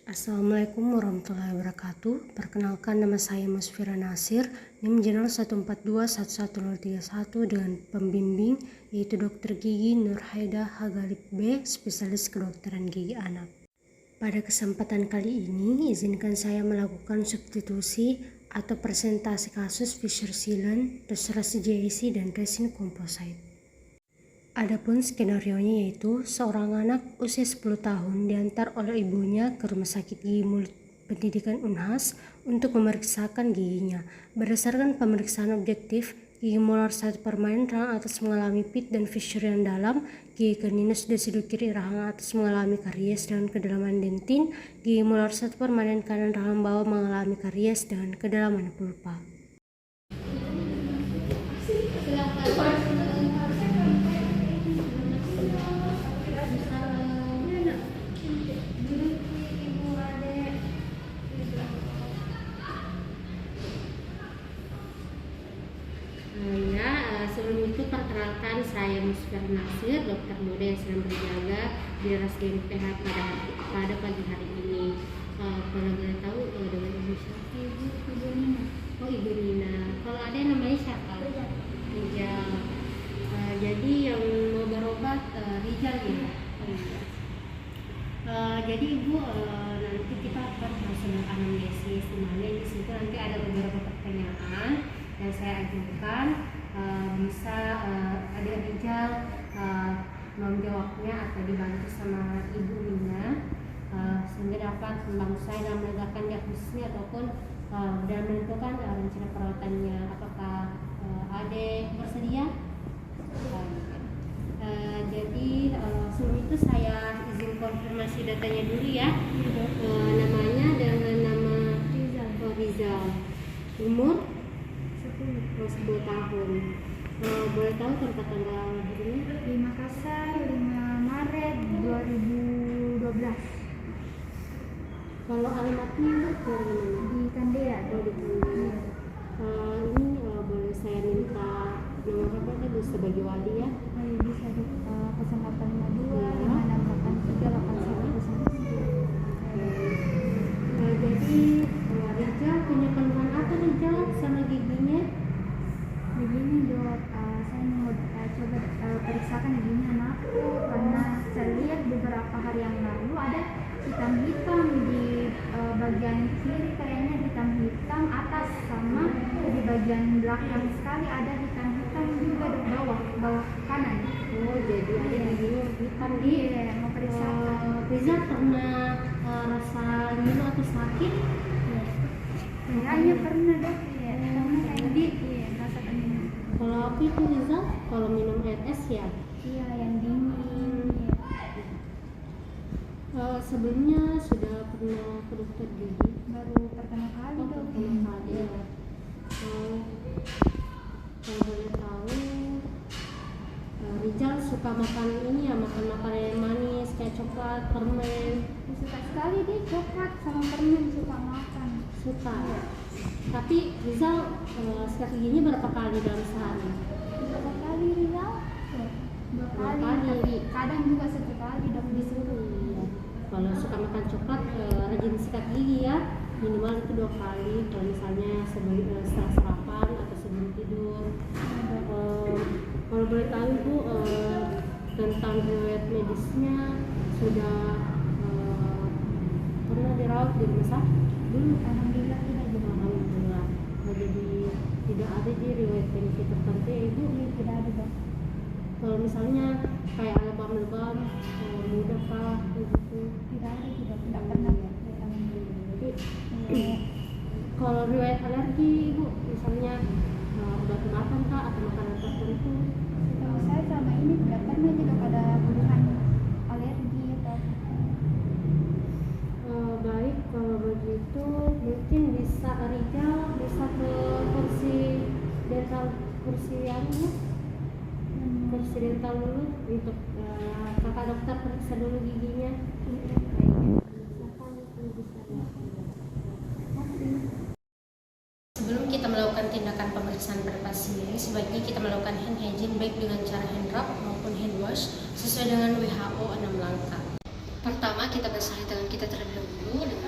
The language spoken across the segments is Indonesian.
Assalamualaikum warahmatullahi wabarakatuh. Perkenalkan, nama saya Musfira Nasir, NIM Jenal 1421131 dengan pembimbing yaitu Dr. Gigi Nurhaida Hagalip B, spesialis kedokteran gigi anak. Pada kesempatan kali ini, izinkan saya melakukan substitusi atau presentasi kasus fissure sealant, restorasi JAC, dan resin composite. Adapun skenarionya yaitu seorang anak usia 10 tahun diantar oleh ibunya ke Rumah Sakit Gigi Mulut Pendidikan Unhas untuk memeriksakan giginya. Berdasarkan pemeriksaan objektif, gigi molar 1 permanen rahang atas mengalami pit dan fissure yang dalam, gigi caninus desidu kiri rahang atas mengalami karies dengan kedalaman dentin, gigi molar 1 permanen kanan rahang bawah mengalami karies dengan kedalaman pulpa. Sebelum itu perkenalkan, saya Musfira Nasir, dokter muda yang sedang berjaga di RSUD PH pada pagi hari ini. Kalau boleh tahu dengan ibu siapa? Ibu Nina. Oh, Ibu Nina. Kalau ada yang namanya siapa? Rijal. Jadi yang mau berobat Rijal ya. Jadi ibu nanti kita akan prosedur anamnesis, dimana di situ nanti ada beberapa pertanyaan yang saya ajukan. Bisa adik Rijal menjawabnya atau dibantu sama Ibu Nina sehingga dapat membantu saya dalam menegakkan diagnosisnya ataupun dalam menentukan rencana perawatannya. Apakah adik bersedia? Jadi sebelum itu saya izin konfirmasi datanya dulu ya. Namanya dengan nama Rizal. Umur 10 tahun. Boleh tahu tempat tanggal lahirnya? Di Makassar, 5 Maret 2012. Kalau alamatnya dari mana? Di Kandea. Oh, di Kandea. Ini boleh saya minta nomor apa bisa sebagai wali ya? Bisa di 0852 5683 8109. Jadi Rijal punya keluhan apa Rijal sama giginya? Begini dok, saya mau coba periksakan giginya anakku karena saya lihat beberapa hari yang lalu ada hitam-hitam di bagian kiri, kayaknya hitam-hitam atas, sama di bagian belakang sekali ada hitam-hitam juga di bawah kanan. Oh, jadi ada giginya hitam di. Iya, mau periksakan. Rizal pernah rasa nyeri atau sakit? Kayaknya pernah dok, iya. Karena kayak rasa penyakit. Kalau apa itu Rizal? Kalau minum air es ya? Iya, yang dingin. Sebelumnya sudah pernah ke dokter gigi? Baru pertama kali dok. Pertama kali ya. Kalau boleh tahu, Rizal suka makan ini ya, makan makanan yang manis kayak coklat, permen. Suka sekali dia coklat sama permen, suka makan. Suka. Tapi Rizal sikat giginya berapa kali dalam sehari? Berapa kali Rizal? Dua kali. Tapi kadang juga satu kali dok disuruh. Kalau suka makan coklat, rajin sikat gigi ya, minimal itu 2 kali. Kalau misalnya setelah sarapan atau sebelum tidur. Kalau boleh tahu Ibu tentang riwayat medisnya, sudah pernah dirawat di rumah sakit? Dulu alhamdulillah tidak juga. Alhamdulillah. Jadi tidak ada di riwayat penyakit tertentu ya Ibu? Tidak ada dok. Kalau misalnya kayak lebam-lebam mudah kah begitu? Tidak ada juga, tidak pernah ya. Jadi kalau riwayat alergi Ibu, misalnya obat-obatan kah atau makanan tertentu? Setahu saya selama ini tidak pernah juga ada keluhan alergi atau. Baik, kalau begitu mungkin bisa Rijal bisa ke kursi dental, kursi dental dulu untuk kakak dokter periksa dulu giginya. Sebelum kita melakukan tindakan pemeriksaan pada pasien, sebaiknya kita melakukan hand hygiene baik dengan cara hand rub maupun hand wash sesuai dengan WHO 6 langkah. Pertama, kita basahi tangan kita terlebih dahulu dengan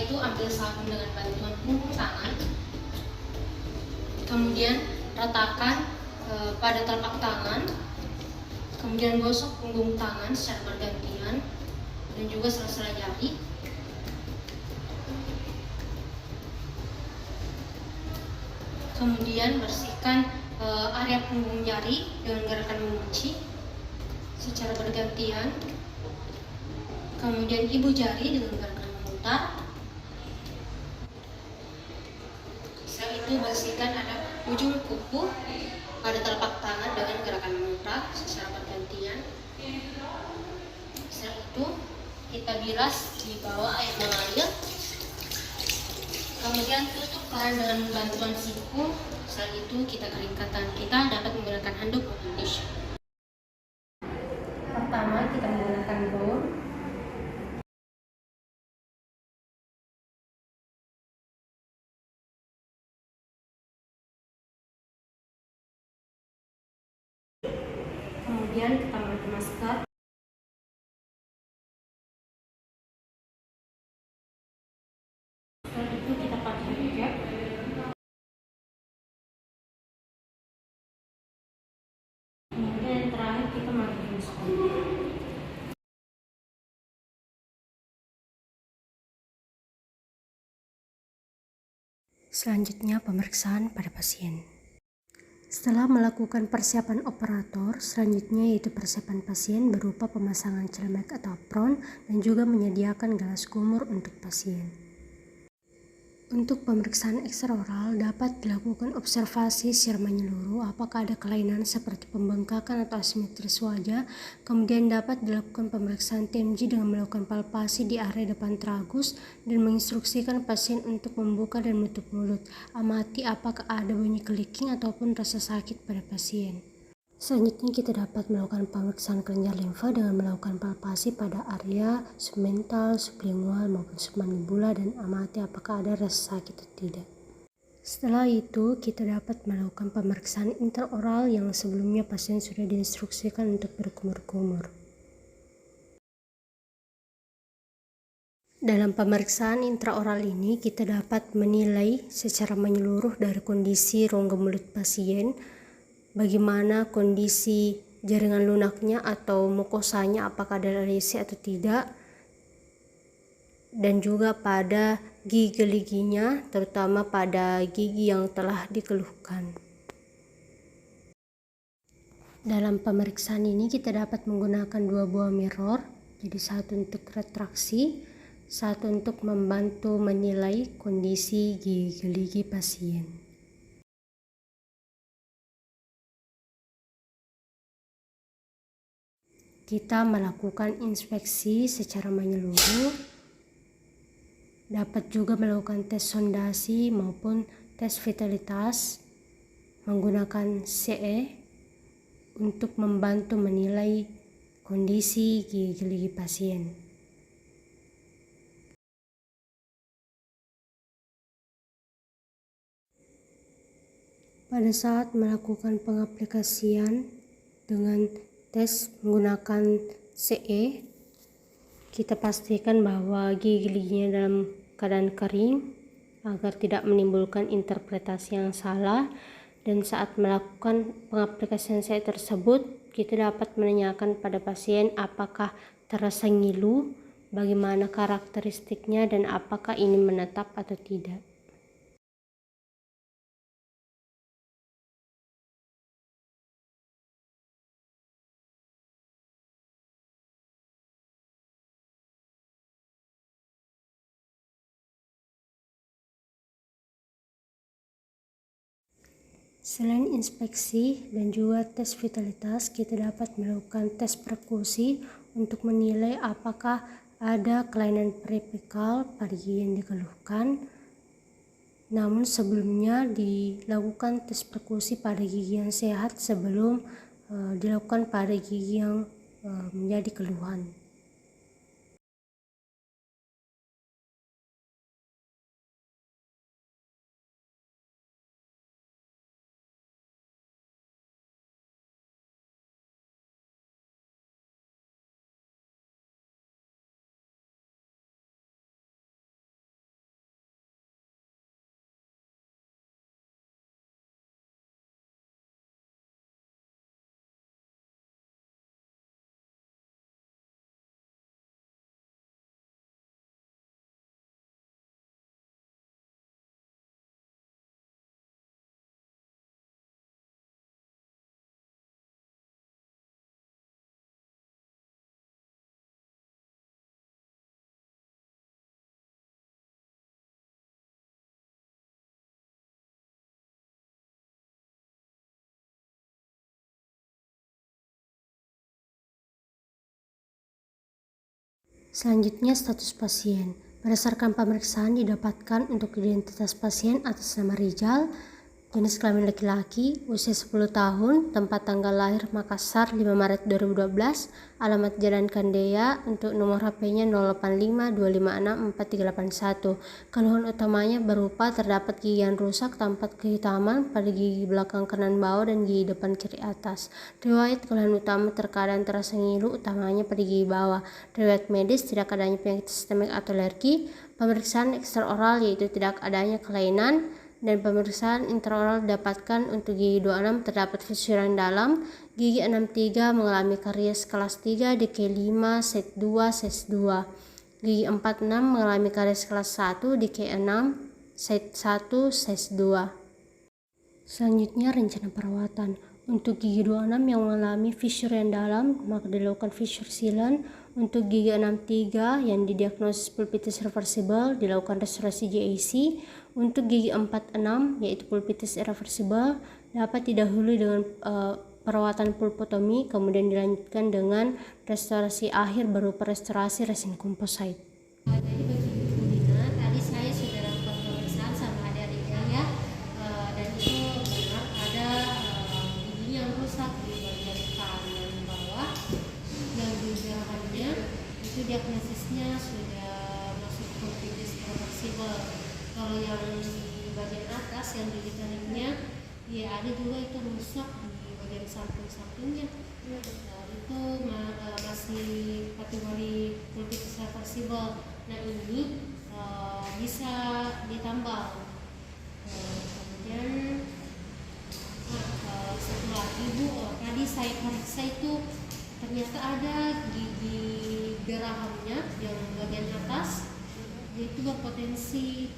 itu ambil sabun dengan bantuan punggung tangan, kemudian ratakan pada telapak tangan, kemudian gosok punggung tangan secara bergantian dan juga sela-sela jari. Kemudian bersihkan area punggung jari dengan gerakan mengunci secara bergantian. Kemudian ibu jari dengan gerakan memutar. Setelah itu bersihkan ada ujung kuku pada telapak tangan dengan gerakan memutar secara bergantian. Setelah itu kita bilas di bawah air mengalir. Kemudian tutup keran dengan bantuan siku. Setelah itu kita keringkan tangan kita, dapat menggunakan handuk maupun tisu. Pertama kita menggunakan gaun. Kemudian kita memakai masker. Setelah itu kita pakai cap. Kemudian yang terakhir kita memakai masker. Selanjutnya pemeriksaan pada pasien. Setelah melakukan persiapan operator, selanjutnya yaitu persiapan pasien berupa pemasangan celemek atau apron dan juga menyediakan gelas kumur untuk pasien. Untuk pemeriksaan ekstraoral dapat dilakukan observasi secara menyeluruh apakah ada kelainan seperti pembengkakan atau asimetris wajah. Kemudian dapat dilakukan pemeriksaan TMJ dengan melakukan palpasi di area depan tragus dan menginstruksikan pasien untuk membuka dan menutup mulut. Amati apakah ada bunyi clicking ataupun rasa sakit pada pasien. Selanjutnya kita dapat melakukan pemeriksaan kelenjar limfa dengan melakukan palpasi pada area submental, sublingual maupun submandibular dan amati apakah ada rasa sakit atau tidak. Setelah itu kita dapat melakukan pemeriksaan intraoral yang sebelumnya pasien sudah diinstruksikan untuk berkumur-kumur. Dalam pemeriksaan intraoral ini kita dapat menilai secara menyeluruh dari kondisi rongga mulut pasien, bagaimana kondisi jaringan lunaknya atau mukosanya, apakah ada lesi atau tidak, dan juga pada gigi-giginya, terutama pada gigi yang telah dikeluhkan. Dalam pemeriksaan ini kita dapat menggunakan dua buah mirror, jadi satu untuk retraksi, satu untuk membantu menilai kondisi gigi-gigi pasien. Kita melakukan inspeksi secara menyeluruh, dapat juga melakukan tes sondasi maupun tes vitalitas menggunakan CE untuk membantu menilai kondisi gigi pasien. Pada saat melakukan pengaplikasian dengan tes menggunakan CE, kita pastikan bahwa gigi-giginya dalam keadaan kering agar tidak menimbulkan interpretasi yang salah, dan saat melakukan pengaplikasian CE tersebut kita dapat menanyakan pada pasien apakah terasa ngilu, bagaimana karakteristiknya, dan apakah ini menetap atau tidak. Selain inspeksi dan juga tes vitalitas, kita dapat melakukan tes perkusi untuk menilai apakah ada kelainan peripikal pada gigi yang dikeluhkan. Namun sebelumnya dilakukan tes perkusi pada gigi yang sehat sebelum dilakukan pada gigi yang menjadi keluhan. Selanjutnya status pasien. Berdasarkan pemeriksaan didapatkan untuk identitas pasien atas nama Rizal, jenis kelamin laki-laki, usia 10 tahun, tempat tanggal lahir Makassar 5 Maret 2012, alamat Jalan Kandea, untuk nomor HP-nya 0852564381. Keluhan utamanya berupa terdapat gigi yang rusak tanpa kehitaman pada gigi belakang kanan bawah dan gigi depan kiri atas. Riwayat keluhan utama terkadang terasa ngilu, utamanya pada gigi bawah. Riwayat medis tidak adanya penyakit sistemik atau alergi. Pemeriksaan ekstraoral yaitu tidak adanya kelainan, dan pemeriksaan intraoral didapatkan untuk gigi 26 terdapat fisuran dalam, gigi 63 mengalami karies kelas 3 DK5 set 2 ses 2, gigi 46 mengalami karies kelas 1 DK6 set 1 ses 2. Selanjutnya rencana perawatan. Untuk gigi 26 yang mengalami fissure yang dalam, maka dilakukan fissure sealant. Untuk gigi 63 yang didiagnosis pulpitis reversible, dilakukan restorasi JAC. Untuk gigi 46 yaitu pulpitis irreversible, dapat didahului dengan perawatan pulpotomi, kemudian dilanjutkan dengan restorasi akhir berupa restorasi resin komposit. Jadi bagi Ibu Dina, tadi saya sudah lakukan pemeriksaan sama adik-adiknya ya, dan itu benar ada gigi yang rusak di bagian kanan bawah, yang gejalanya itu diagnosisnya sudah masuk pulpitis irreversible. Kalau yang di bagian atas yang gigi taringnya, ya ada juga itu rusak di bagian samping-sampingnya. Itu masih kategori pulpitis reversible. Nah ini bisa ditambal. Kemudian setelah ibu tadi saya periksa itu ternyata ada gigi gerahamnya yang bagian atas, itu berpotensi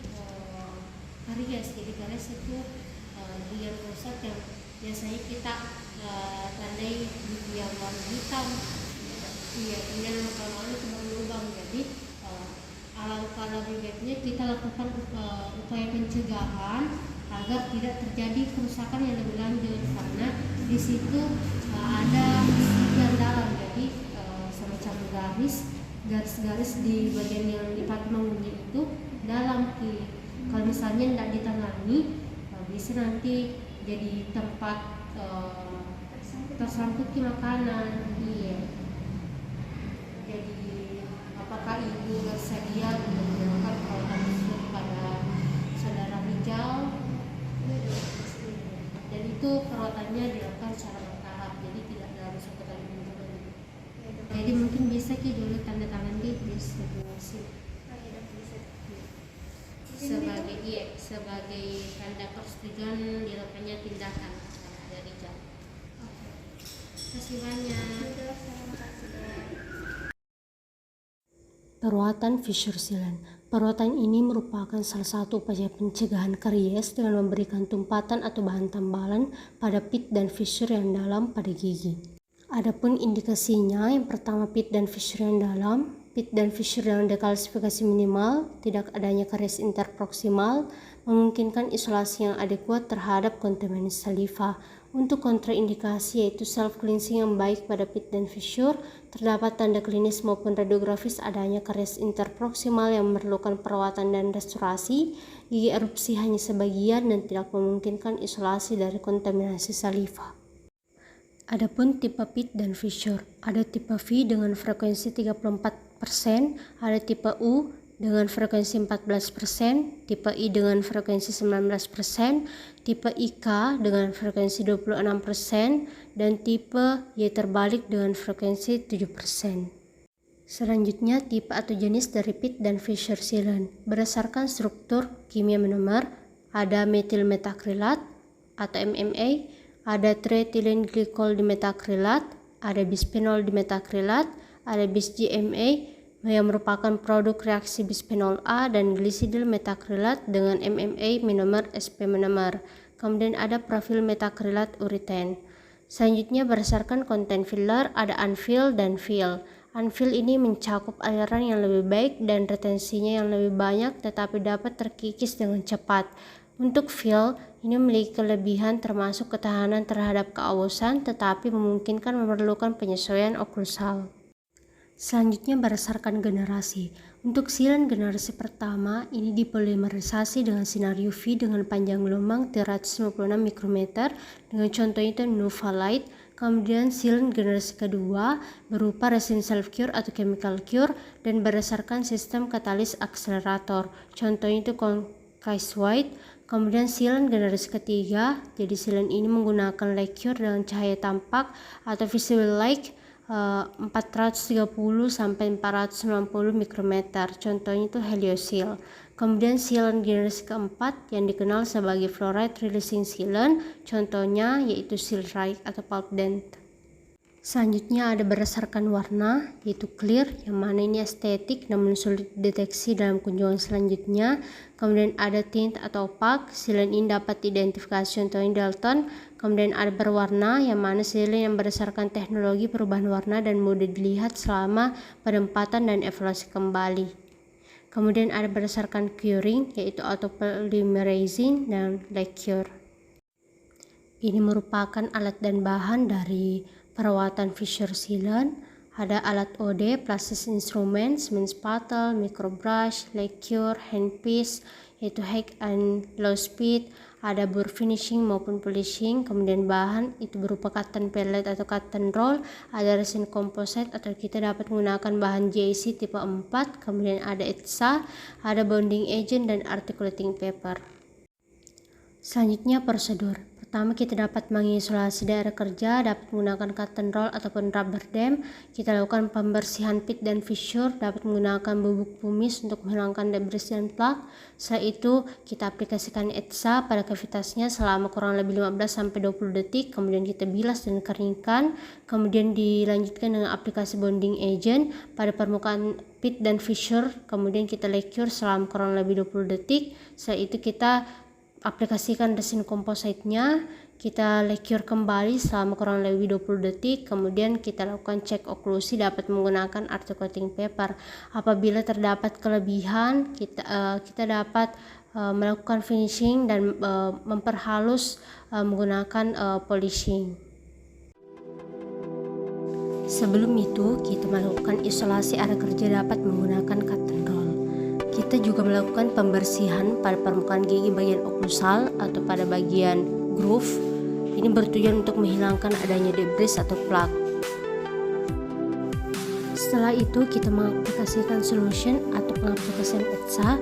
karies. Jadi karies itu gigi yang rusak yang biasanya kita tandai gigi yang warna hitam. Iya, kemudian lama-lama itu berlubang. Jadi alangkah lebih baiknya kita lakukan upaya pencegahan agar tidak terjadi kerusakan yang lebih lanjut, karena di situ ada gigi yang dalam, jadi semacam garis-garis di bagian yang dipakai mengunyah itu dalam. Kalau misalnya tidak ditangani, bisa nanti jadi tempat tersangkut makanan. Iya. Jadi apakah ibu bersedia untuk melakukan perawatan khusus pada saudara Rizal? Dan itu perawatannya dilakukan secara bertahap, jadi tidak dalam satu kali kunjungan. Jadi mungkin bisa dulu tanda tangan di sebuah sip sebagai tanda persetujuan dilakukannya tindakan dari Rizal. Terima kasih banyak. Perawatan fissure sealant. Perawatan ini merupakan salah satu upaya pencegahan karies dengan memberikan tumpatan atau bahan tambalan pada pit dan fissure yang dalam pada gigi. Adapun indikasinya, yang pertama pit dan fissure yang dalam. Pit dan fissure yang dekalsifikasi minimal, tidak adanya karies interproksimal, memungkinkan isolasi yang adekuat terhadap kontaminasi saliva. Untuk kontraindikasi yaitu self cleansing yang baik pada pit dan fissure, terdapat tanda klinis maupun radiografis adanya karies interproksimal yang memerlukan perawatan dan restorasi, gigi erupsi hanya sebagian dan tidak memungkinkan isolasi dari kontaminasi saliva. Adapun tipe pit dan fissure, ada tipe V dengan frekuensi 34%, ada tipe U dengan frekuensi 14%, tipe I dengan frekuensi 19%, tipe IK dengan frekuensi 26%, dan tipe Y terbalik dengan frekuensi 7%. Selanjutnya, tipe atau jenis dari pit dan fissure sealant. Berdasarkan struktur kimia monomer, ada metil metakrilat atau MMA, ada triethylene glycol dimetakrilat, ada bisphenol dimetakrilat, ada bis GMA yang merupakan produk reaksi bisphenol A dan glisidil metakrilat dengan MMA monomer SP monomer. Kemudian ada profil metakrilat ureten. Selanjutnya berdasarkan konten filler ada unfill dan fill. Unfill ini mencakup aliran yang lebih baik dan retensinya yang lebih banyak tetapi dapat terkikis dengan cepat. Untuk fill ini memiliki kelebihan termasuk ketahanan terhadap keausan tetapi memungkinkan memerlukan penyesuaian oklusal. Selanjutnya berdasarkan generasi. Untuk silen generasi pertama ini dipolimerisasi dengan sinar UV dengan panjang gelombang 356 mikrometer dengan contohnya itu Novalite. Kemudian silen generasi kedua berupa resin self cure atau chemical cure dan berdasarkan sistem katalis akselerator. Contohnya itu Concise White. Kemudian silen generasi ketiga, jadi silen ini menggunakan light cure dengan cahaya tampak atau visible light 430 sampai 490 mikrometer. Contohnya itu Heliosil. Kemudian silen generasi keempat yang dikenal sebagai fluoride releasing sealant, contohnya yaitu Silrite atau Pulp Dent. Selanjutnya ada berdasarkan warna, yaitu clear, yang mana ini estetik namun sulit dideteksi dalam kunjungan selanjutnya. Kemudian ada tint atau opak, silen ini dapat diidentifikasi contohnya Dalton. Kemudian ada berwarna, yang mana silen yang berdasarkan teknologi perubahan warna dan mudah dilihat selama penempatan dan evaluasi kembali. Kemudian ada berdasarkan curing, yaitu autopolymerizing dan light cure. Ini merupakan alat dan bahan dari perawatan fissure sealant. Ada alat OD, plastic instruments, means spattle, microbrush, light cure, handpiece, yaitu high and low speed. Ada bur finishing maupun polishing. Kemudian bahan itu berupa cotton pellet atau cotton roll. Ada resin composite atau kita dapat menggunakan bahan JIC tipe 4. Kemudian ada ETSA, ada bonding agent dan articulating paper. Selanjutnya prosedur. Pertama, kita dapat mengisolasi daerah kerja, dapat menggunakan cotton roll ataupun rubber dam. Kita lakukan pembersihan pit dan fissure, dapat menggunakan bubuk pumice untuk menghilangkan debris dan plak. Setelah itu, kita aplikasikan ETSA pada kavitasnya selama kurang lebih 15-20 detik. Kemudian kita bilas dan keringkan. Kemudian dilanjutkan dengan aplikasi bonding agent pada permukaan pit dan fissure. Kemudian kita lecure selama kurang lebih 20 detik. Setelah itu kita aplikasikan resin kompositnya, kita lecure kembali selama kurang lebih 20 detik. Kemudian kita lakukan cek oklusi, dapat menggunakan articulating paper. Apabila terdapat kelebihan, kita dapat melakukan finishing dan memperhalus menggunakan polishing. Sebelum itu, kita melakukan isolasi area kerja dapat menggunakan cotton roll. Kita juga melakukan pembersihan pada permukaan gigi bagian oklusal atau pada bagian groove. Ini bertujuan untuk menghilangkan adanya debris atau plak. Setelah itu kita mengaplikasikan solution atau pengaplikasian ETSA.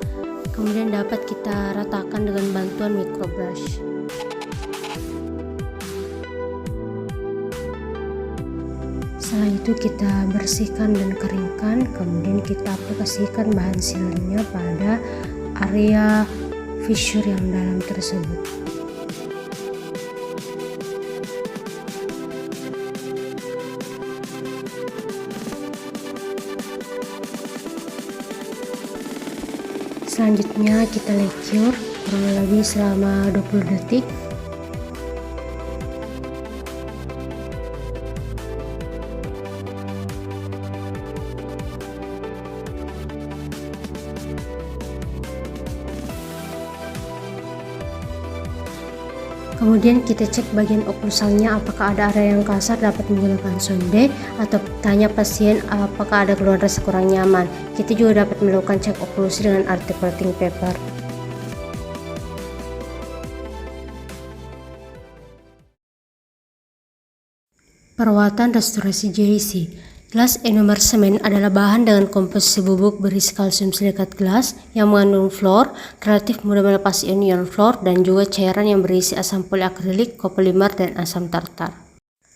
Kemudian dapat kita ratakan dengan bantuan microbrush. Setelah itu kita bersihkan dan keringkan, kemudian kita aplikasikan bahan sealernya pada area fissure yang dalam tersebut. Selanjutnya kita lecure kurang lebih selama 20 detik. Kemudian kita cek bagian oklusalnya apakah ada area yang kasar, dapat menggunakan sonde atau tanya pasien apakah ada keluhan rasa kurang nyaman. Kita juga dapat melakukan cek oklusi dengan articulating paper. Perawatan restorasi JIC. Gelas enomer semen adalah bahan dengan komposisi bubuk berisi kalsium silikat gelas yang mengandung fluor, relatif mudah melepas ion fluor, dan juga cairan yang berisi asam poliakrilik, kopolimer, dan asam tartar.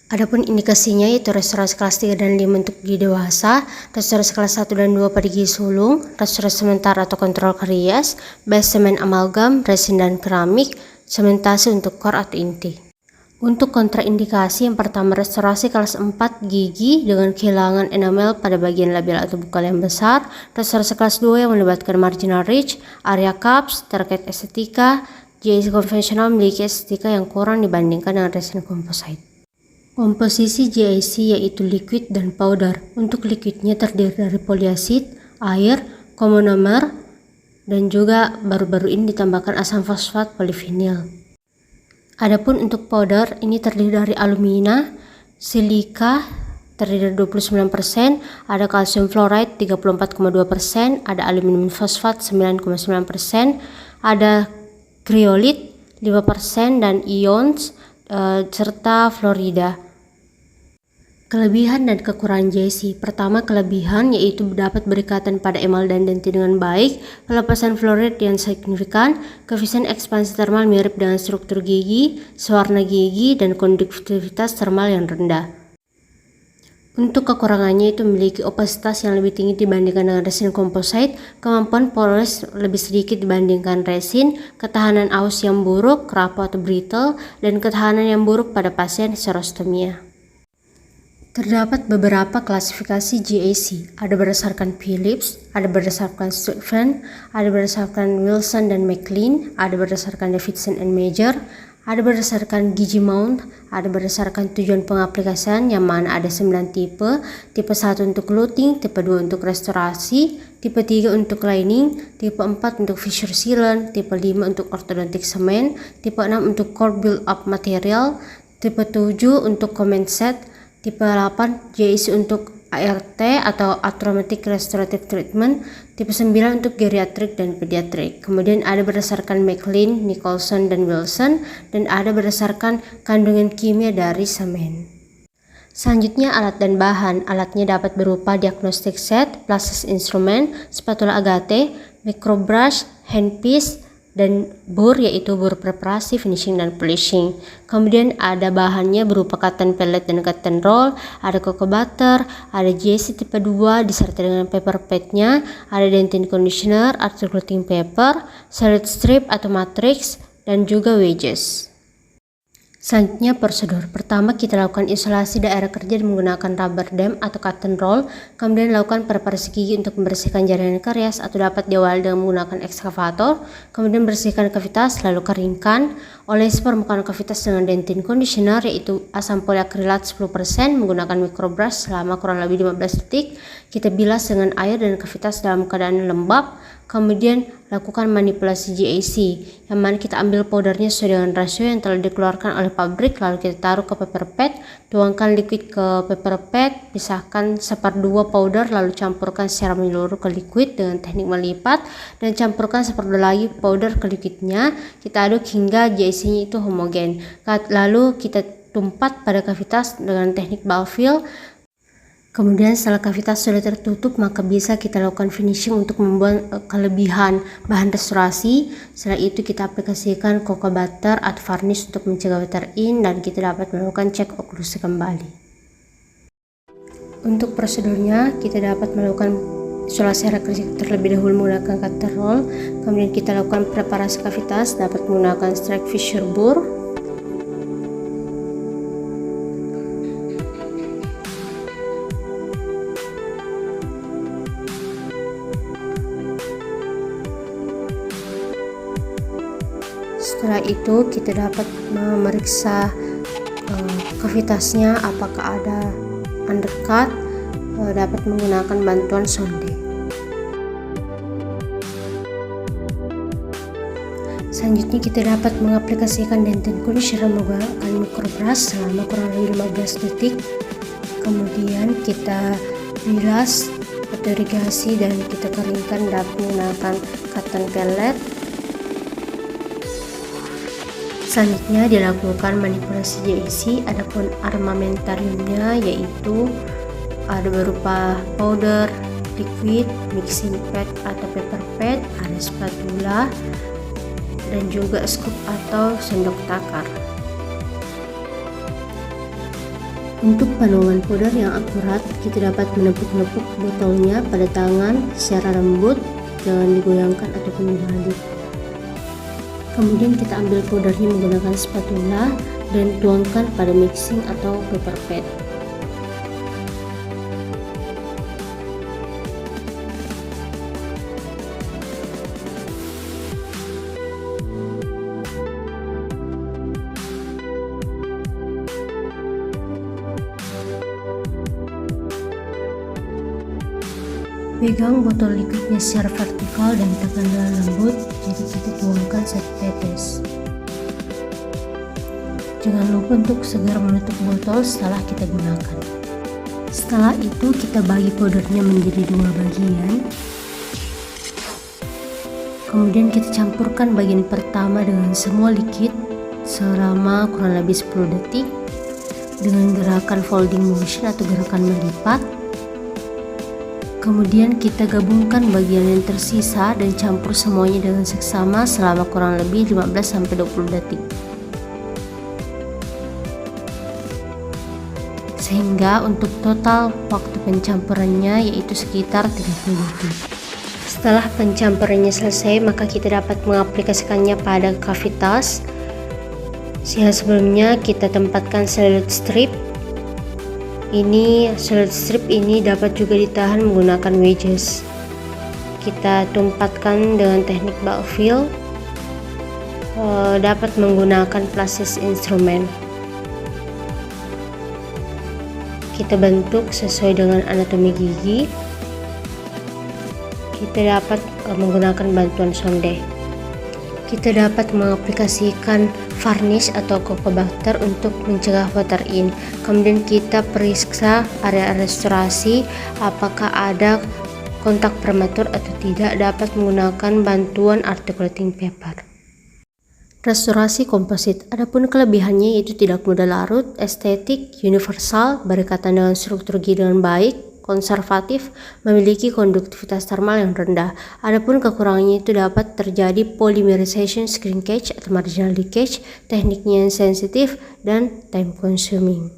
Adapun indikasinya yaitu restorasi kelas 3 dan 5 untuk gigi dewasa, restorasi kelas 1 dan 2 pada gigi sulung, restorasi sementara atau kontrol karies, base semen amalgam, resin dan keramik, sementasi untuk core atau inti. Untuk kontraindikasi, yang pertama restorasi kelas 4 gigi dengan kehilangan enamel pada bagian labial atau bukal yang besar, restorasi kelas 2 yang melibatkan marginal ridge, area cups. Terkait estetika, JIC konvensional memiliki estetika yang kurang dibandingkan dengan resin komposit. Komposisi JIC yaitu liquid dan powder. Untuk liquidnya terdiri dari polyasid, air, komonomer, dan juga baru-baru ini ditambahkan asam fosfat polivinil. Adapun untuk powder ini terdiri dari alumina, silika, terdiri dari 29%, ada kalsium fluoride 34,2%, ada aluminium fosfat 9,9%, ada kriolit 5%, dan ions serta fluorida. Kelebihan dan kekurangan JC. Pertama, kelebihan yaitu dapat berikatan pada emal dan dentin dengan baik, pelepasan fluorid yang signifikan, koefisien ekspansi termal mirip dengan struktur gigi, sewarna gigi, dan konduktivitas termal yang rendah. Untuk kekurangannya itu memiliki opasitas yang lebih tinggi dibandingkan dengan resin komposit, kemampuan poros lebih sedikit dibandingkan resin, ketahanan aus yang buruk, rapuh atau brittle, dan ketahanan yang buruk pada pasien xerostomia. Terdapat beberapa klasifikasi GAC, ada berdasarkan Phillips, ada berdasarkan Stephen, ada berdasarkan Wilson dan McLean, ada berdasarkan Davidson and Major, ada berdasarkan Gigi Mount, ada berdasarkan tujuan pengaplikasian yang mana ada 9 tipe 1 untuk looting, tipe 2 untuk restorasi, tipe 3 untuk lining, tipe 4 untuk fissure sealant, tipe 5 untuk orthodontic cement, tipe 6 untuk core build-up material, tipe 7 untuk comment set, tipe 8 JAC untuk ART atau Automatic Restorative Treatment, tipe 9 untuk geriatrik dan pediatrik. Kemudian ada berdasarkan McLean, Nicholson, dan Wilson, dan ada berdasarkan kandungan kimia dari semen. Selanjutnya alat dan bahan. Alatnya dapat berupa diagnostic set, plastis instrument, spatula agate, microbrush, handpiece, dan bur yaitu bur preparasi, finishing, dan polishing. Kemudian ada bahannya berupa cotton pellet dan cotton roll, ada cocoa butter, ada JC tipe 2 disertai dengan paper padnya, ada dentin conditioner, articulating paper, solid strip atau matrix, dan juga wedges. Selanjutnya prosedur. Pertama, kita lakukan isolasi daerah kerja menggunakan rubber dam atau cotton roll, kemudian lakukan preparasi gigi untuk membersihkan jaringan karias atau dapat diawali dengan menggunakan ekskavator, kemudian bersihkan kavitas lalu keringkan, olesi permukaan kavitas dengan dentin conditioner yaitu asam poliakrilat 10% menggunakan microbrush selama kurang lebih 15 detik, kita bilas dengan air dan kavitas dalam keadaan lembab, kemudian lakukan manipulasi GAC yang mana kita ambil powdernya sesuai dengan rasio yang telah dikeluarkan oleh pabrik, lalu kita taruh ke paper pad, tuangkan liquid ke paper pad, pisahkan 1/2 powder lalu campurkan secara menyeluruh ke liquid dengan teknik melipat dan campurkan 1/2 lagi powder ke liquidnya, kita aduk hingga GAC-nya itu homogen, lalu kita tumpat pada kavitas dengan teknik ball fill. Kemudian setelah kavitas sudah tertutup maka bisa kita lakukan finishing untuk membuat kelebihan bahan restorasi. Setelah itu kita aplikasikan cocoa butter atau varnish untuk mencegah water in dan kita dapat melakukan cek oklusi kembali. Untuk prosedurnya kita dapat melakukan isolasi area kerja terlebih dahulu menggunakan cutter roll, kemudian kita lakukan preparasi kavitas dapat menggunakan strike fissure bur. Setelah itu kita dapat memeriksa kavitasnya apakah ada undercut, dapat menggunakan bantuan sonde. Selanjutnya kita dapat mengaplikasikan dentin conditioner menggunakan microbrush selama kurang lebih 15 detik. Kemudian kita bilas atau irigasi dan kita keringkan dapat menggunakan cotton pellet. Selanjutnya dilakukan manipulasi JAC, adapun armamentariumnya yaitu ada berupa powder, liquid, mixing pad atau paper pad, ada spatula, dan juga scoop atau sendok takar. Untuk penuangan powder yang akurat, kita dapat menepuk-nepuk botolnya pada tangan secara lembut, jangan digoyangkan ataupun dibalik. Kemudian kita ambil powdernya menggunakan spatula dan tuangkan pada mixing atau paper pad. Pegang botol liquidnya secara vertikal dan tekan dengan lembut, jadi kita tuangkan 1 tetes. Jangan lupa untuk segera menutup botol setelah kita gunakan. Setelah itu kita bagi powdernya menjadi 2 bagian. Kemudian kita campurkan bagian pertama dengan semua liquid selama kurang lebih 10 detik dengan gerakan folding motion atau gerakan melipat. Kemudian kita gabungkan bagian yang tersisa dan campur semuanya dengan seksama selama kurang lebih 15-20 detik. Sehingga untuk total waktu pencampurannya yaitu sekitar 30 detik. Setelah pencampurannya selesai, maka kita dapat mengaplikasikannya pada kavitas. Yang sebelumnya kita tempatkan selulite strip. Selulite strip ini dapat juga ditahan menggunakan wedges. Kita tempatkan dengan teknik bulk fill, dapat menggunakan plastis instrument. Kita bentuk sesuai dengan anatomi gigi. Kita dapat menggunakan bantuan sonde. Kita dapat mengaplikasikan varnish atau Cocobutter untuk mencegah water in. Kemudian kita periksa area restorasi apakah ada kontak prematur atau tidak, dapat menggunakan bantuan articulating paper. Restorasi komposit, adapun kelebihannya yaitu tidak mudah larut, estetik, universal, berkaitan dengan struktur gigi dengan baik, konservatif, memiliki konduktivitas termal yang rendah. Adapun kekurangannya itu dapat terjadi polymerization shrinkage atau marginal leakage, tekniknya yang sensitif dan time consuming.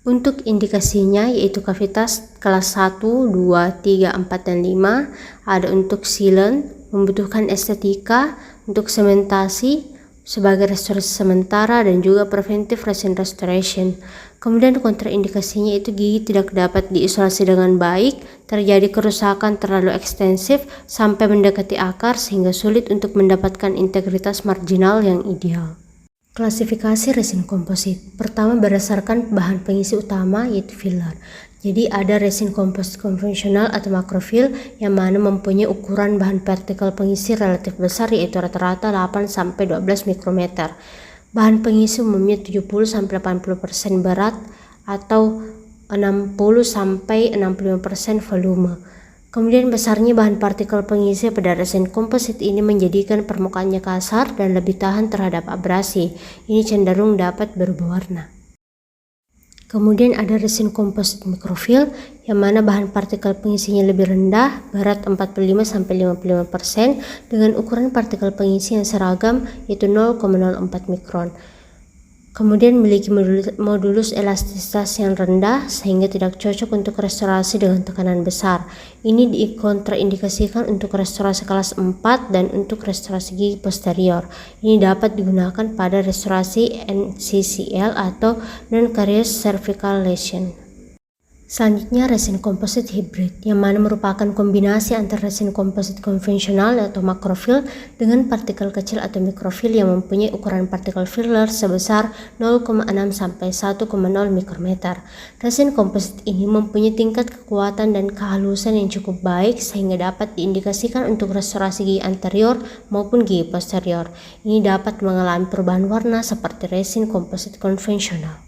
Untuk indikasinya yaitu kavitas kelas 1, 2, 3, 4, dan 5, ada untuk sealant, membutuhkan estetika, untuk sementasi, sebagai restorasi sementara, dan juga preventive resin restoration. Kemudian kontraindikasinya itu gigi tidak dapat diisolasi dengan baik, terjadi kerusakan terlalu ekstensif sampai mendekati akar sehingga sulit untuk mendapatkan integritas marginal yang ideal. Klasifikasi resin komposit. Pertama, berdasarkan bahan pengisi utama yaitu filler. Jadi ada resin komposit konvensional atau makrofill yang mana mempunyai ukuran bahan partikel pengisi relatif besar yaitu rata-rata 8-12 mikrometer. Bahan pengisi umumnya 70-80% berat atau 60-65% volume. Kemudian besarnya bahan partikel pengisi pada resin komposit ini menjadikan permukaannya kasar dan lebih tahan terhadap abrasi. Ini cenderung dapat berubah warna. Kemudian ada resin komposit mikrofill yang mana bahan partikel pengisinya lebih rendah, berat 45-55% dengan ukuran partikel pengisi yang seragam yaitu 0,04 mikron. Kemudian memiliki modulus elastisitas yang rendah sehingga tidak cocok untuk restorasi dengan tekanan besar. Ini dikontraindikasikan untuk restorasi kelas 4 dan untuk restorasi gigi posterior. Ini dapat digunakan pada restorasi NCCL atau non-carious cervical lesion. Selanjutnya resin komposit hybrid yang mana merupakan kombinasi antara resin komposit konvensional atau makrofill dengan partikel kecil atau mikrofill yang mempunyai ukuran partikel filler sebesar 0,6-1,0 mikrometer. Resin komposit ini mempunyai tingkat kekuatan dan kehalusan yang cukup baik sehingga dapat diindikasikan untuk restorasi gigi anterior maupun gigi posterior. Ini dapat mengalami perubahan warna seperti resin komposit konvensional.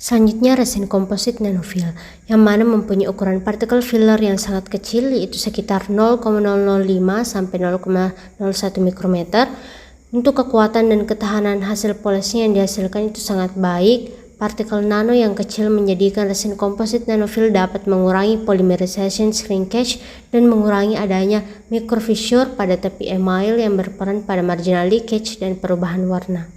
Selanjutnya resin komposit nanofill yang mana mempunyai ukuran partikel filler yang sangat kecil yaitu sekitar 0,005-0,01 mikrometer. Untuk kekuatan dan ketahanan hasil polesnya yang dihasilkan itu sangat baik. Partikel nano yang kecil menjadikan resin komposit nanofill dapat mengurangi polymerization shrinkage dan mengurangi adanya microfissure pada tepi email yang berperan pada marginal leakage dan perubahan warna.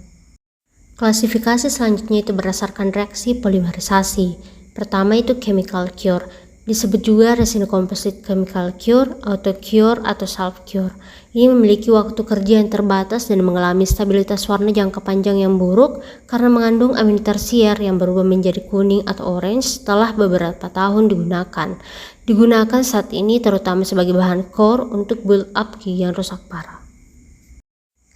Klasifikasi selanjutnya itu berdasarkan reaksi polimerisasi. Pertama itu chemical cure, disebut juga resin komposit chemical cure, auto cure, atau self cure. Ini memiliki waktu kerja yang terbatas dan mengalami stabilitas warna jangka panjang yang buruk karena mengandung amin tersier yang berubah menjadi kuning atau orange setelah beberapa tahun digunakan. Digunakan saat ini terutama sebagai bahan core untuk build up gigi yang rusak parah.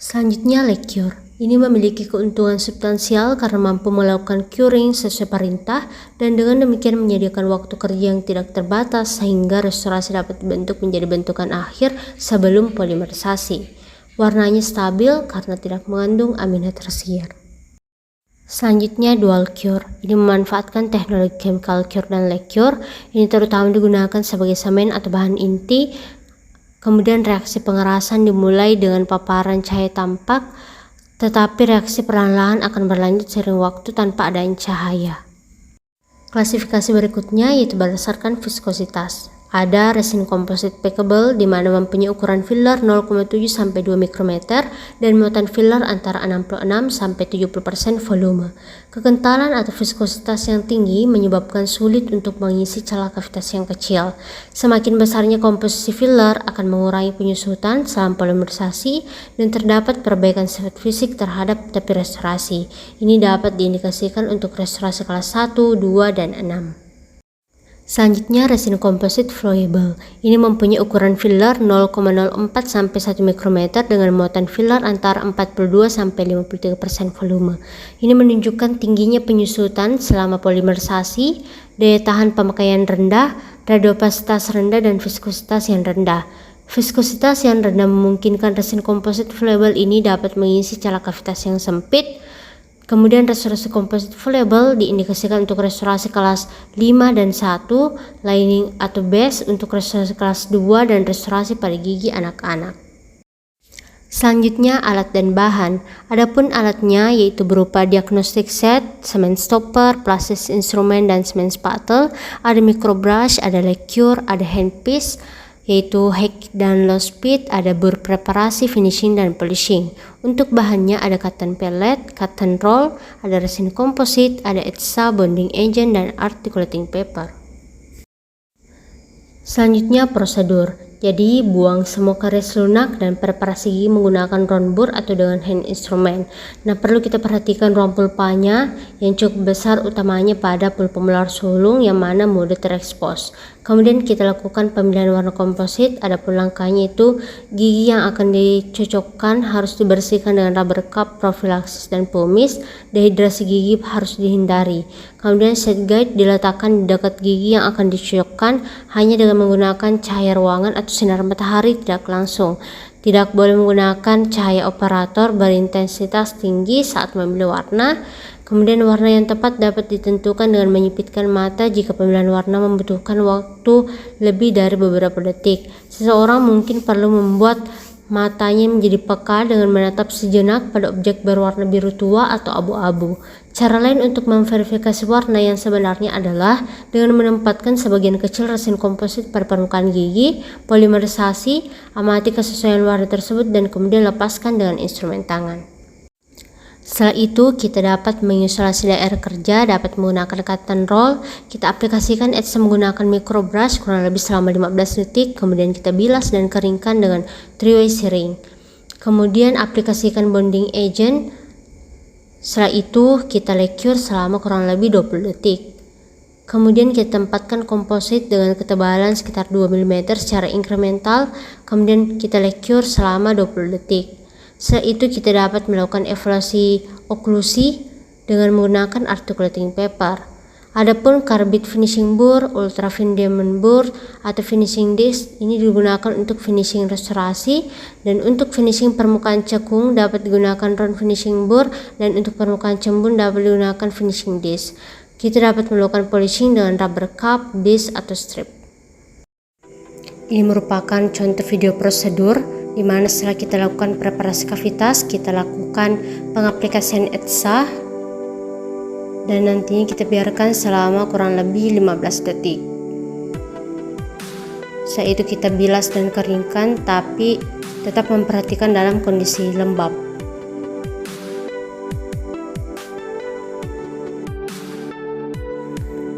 Selanjutnya Lecure. Ini memiliki keuntungan substansial karena mampu melakukan curing sesuai perintah dan dengan demikian menyediakan waktu kerja yang tidak terbatas sehingga restorasi dapat dibentuk menjadi bentukan akhir sebelum polimerisasi. Warnanya stabil karena tidak mengandung amino tersier. Selanjutnya dual cure. Ini memanfaatkan teknologi chemical cure dan lake cure. Ini terutama digunakan sebagai semen atau bahan inti. Kemudian reaksi pengerasan dimulai dengan paparan cahaya tampak, tetapi reaksi perlahan-lahan akan berlanjut seiring waktu tanpa adanya cahaya. Klasifikasi berikutnya yaitu berdasarkan viskositas. Ada resin komposit packable di mana mempunyai ukuran filler 0,7 sampai 2 mikrometer dan muatan filler antara 66 sampai 70% volume. Kekentalan atau viskositas yang tinggi menyebabkan sulit untuk mengisi celah kavitas yang kecil. Semakin besarnya komposisi filler akan mengurangi penyusutan selama polimerisasi dan terdapat perbaikan sifat fisik terhadap tepi restorasi. Ini dapat diindikasikan untuk restorasi kelas 1, 2, dan 6. Selanjutnya resin komposit flowable. Ini mempunyai ukuran filler 0,04 sampai 1 mikrometer dengan muatan filler antara 42 sampai 53% volume. Ini menunjukkan tingginya penyusutan selama polimerisasi, daya tahan pemakaian rendah, radiopasitas rendah dan viskositas yang rendah. Viskositas yang rendah memungkinkan resin komposit flowable ini dapat mengisi celah kavitas yang sempit. Kemudian restorasi komposit flowable diindikasikan untuk restorasi kelas 5 dan 1, lining atau base untuk restorasi kelas 2 dan restorasi pada gigi anak-anak. Selanjutnya alat dan bahan. Adapun alatnya yaitu berupa diagnostic set, semen stopper, plastis instrumen dan semen spattle, ada microbrush, ada lake cure, ada handpiece yaitu high dan low speed, ada bur preparasi, finishing dan polishing. Untuk bahannya ada cotton pellet, cotton roll, ada resin komposit, ada ETSA, bonding agent dan articulating paper. Selanjutnya prosedur. Jadi buang semua karies lunak dan preparasi gigi menggunakan round bur atau dengan hand instrument. Nah, perlu kita perhatikan ruang pulpanya yang cukup besar, utamanya pada pulpa molar sulung yang mana mudah terekspos. Kemudian kita lakukan pemilihan warna komposit. Adapun langkahnya itu gigi yang akan dicocokkan harus dibersihkan dengan rubber cup, profilaksis dan pumice. Dehidrasi gigi harus dihindari. Kemudian set guide diletakkan di dekat gigi yang akan dicocokkan hanya dengan menggunakan cahaya ruangan atau sinar matahari, tidak langsung. Tidak boleh menggunakan cahaya operator berintensitas tinggi saat memilih warna. Kemudian warna yang tepat dapat ditentukan dengan menyipitkan mata jika pemilihan warna membutuhkan waktu lebih dari beberapa detik. Seseorang mungkin perlu membuat matanya menjadi peka dengan menatap sejenak pada objek berwarna biru tua atau abu-abu. Cara lain untuk memverifikasi warna yang sebenarnya adalah dengan menempatkan sebagian kecil resin komposit pada permukaan gigi, polimerisasi, amati kesesuaian warna tersebut dan kemudian lepaskan dengan instrumen tangan. Setelah itu kita dapat mengisolasi daerah kerja, dapat menggunakan cotton roll. Kita aplikasikan ETSA menggunakan microbrush kurang lebih selama 15 detik, kemudian kita bilas dan keringkan dengan 3-way searing. Kemudian aplikasikan bonding agent. Setelah itu kita lake cure selama kurang lebih 20 detik. Kemudian kita tempatkan komposit dengan ketebalan sekitar 2 mm secara incremental, kemudian kita lake cure selama 20 detik. Setelah itu kita dapat melakukan evaluasi oklusi dengan menggunakan articulating paper. Adapun carbide finishing bur, ultra fine diamond bur atau finishing disc ini digunakan untuk finishing restorasi, dan untuk finishing permukaan cekung dapat digunakan round finishing bur, dan untuk permukaan cembun dapat digunakan finishing disc. Kita dapat melakukan polishing dengan rubber cup, disc atau strip. Ini merupakan contoh video prosedur di mana setelah kita lakukan preparasi kavitas, kita lakukan pengaplikasian ETSA dan nantinya kita biarkan selama kurang lebih 15 detik. Setelah itu kita bilas dan keringkan, tapi tetap memperhatikan dalam kondisi lembab.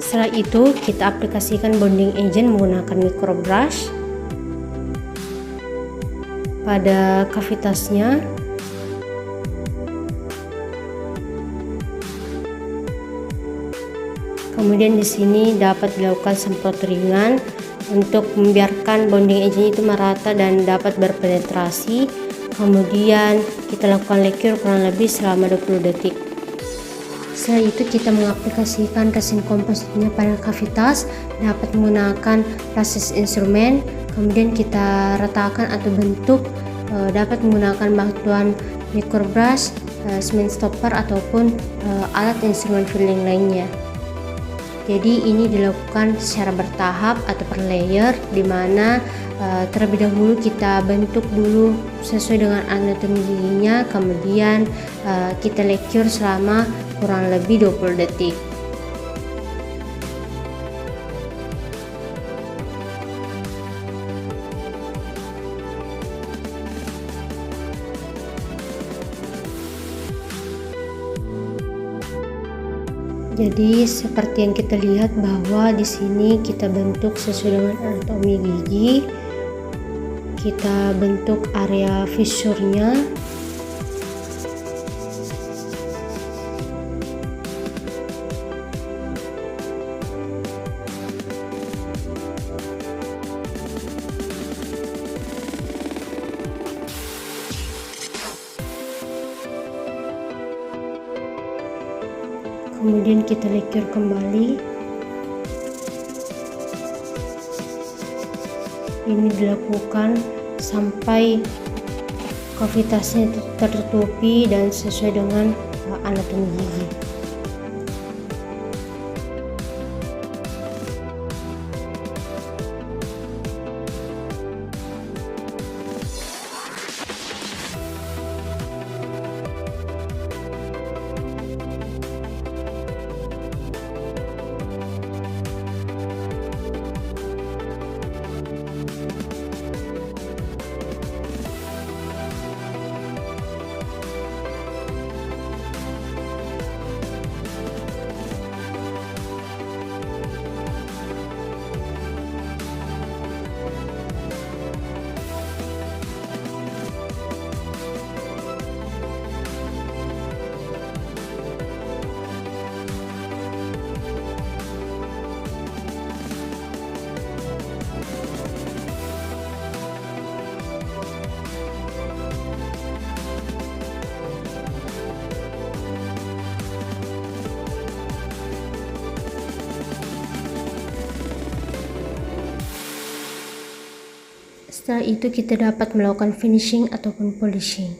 Setelah itu kita aplikasikan bonding agent menggunakan microbrush pada kavitasnya. Kemudian di sini dapat dilakukan semprot ringan untuk membiarkan bonding agent itu merata dan dapat berpenetrasi. Kemudian kita lakukan lake cure kurang lebih selama 20 detik. Setelah itu kita mengaplikasikan resin kompositnya pada kavitas, dapat menggunakan plastis instrumen. Kemudian kita ratakan atau bentuk, dapat menggunakan bantuan microbrush semen stopper ataupun alat instrumen filling lainnya. Jadi ini dilakukan secara bertahap atau per layer, di mana terlebih dahulu kita bentuk dulu sesuai dengan anatomi giginya, kemudian kita lecure selama kurang lebih 20 detik. Jadi seperti yang kita lihat bahwa di sini kita bentuk sesuai dengan anatomi gigi, kita bentuk area fissurnya. Kemudian kita lecure kembali. Ini dilakukan sampai kavitasnya tertutupi dan sesuai dengan anatomi gigi. Setelah itu kita dapat melakukan finishing ataupun polishing.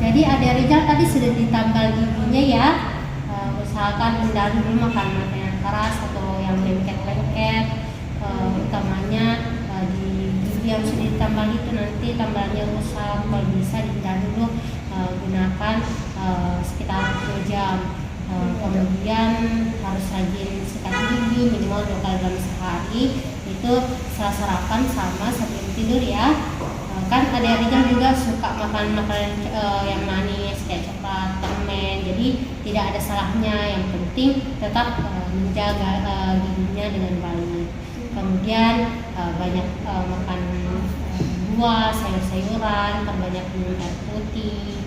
Jadi ada Rizal tadi sudah ditambal giginya ya. Usahakan hindari dulu makan makanan keras atau yang lengket-lengket. Utamanya di gigi yang sudah ditambal itu nanti tambalannya rusak. Kalau bisa dihindari dulu, gunakan sekitar 2 jam. Kemudian harus rajin sikat gigi minimal 2 kali dalam sehari. Itu setelah sarapan sama sebelum tidur ya. Kan ada Rizal juga suka makan makanan yang manis kayak coklat, permen, jadi tidak ada salahnya, yang penting tetap menjaga giginya dengan baik. Kemudian banyak makan buah, sayur-sayuran, perbanyak minum air putih.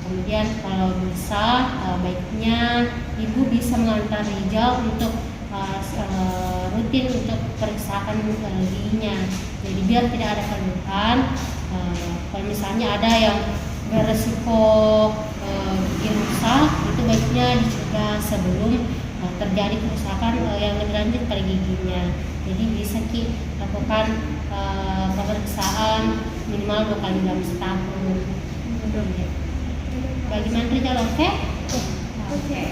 Kemudian kalau bisa baiknya ibu bisa mengantar Rizal untuk rutin untuk periksakan giginya, jadi biar tidak ada keluhan. Kalau misalnya ada yang beresiko gigi rusak, itu baiknya dicegah sebelum terjadi kerusakan yang lebih lanjut pada giginya. Jadi bisa lakukan pemeriksaan minimal 2 kali dalam setahun. Bagaimana Rizal, oke? Oke.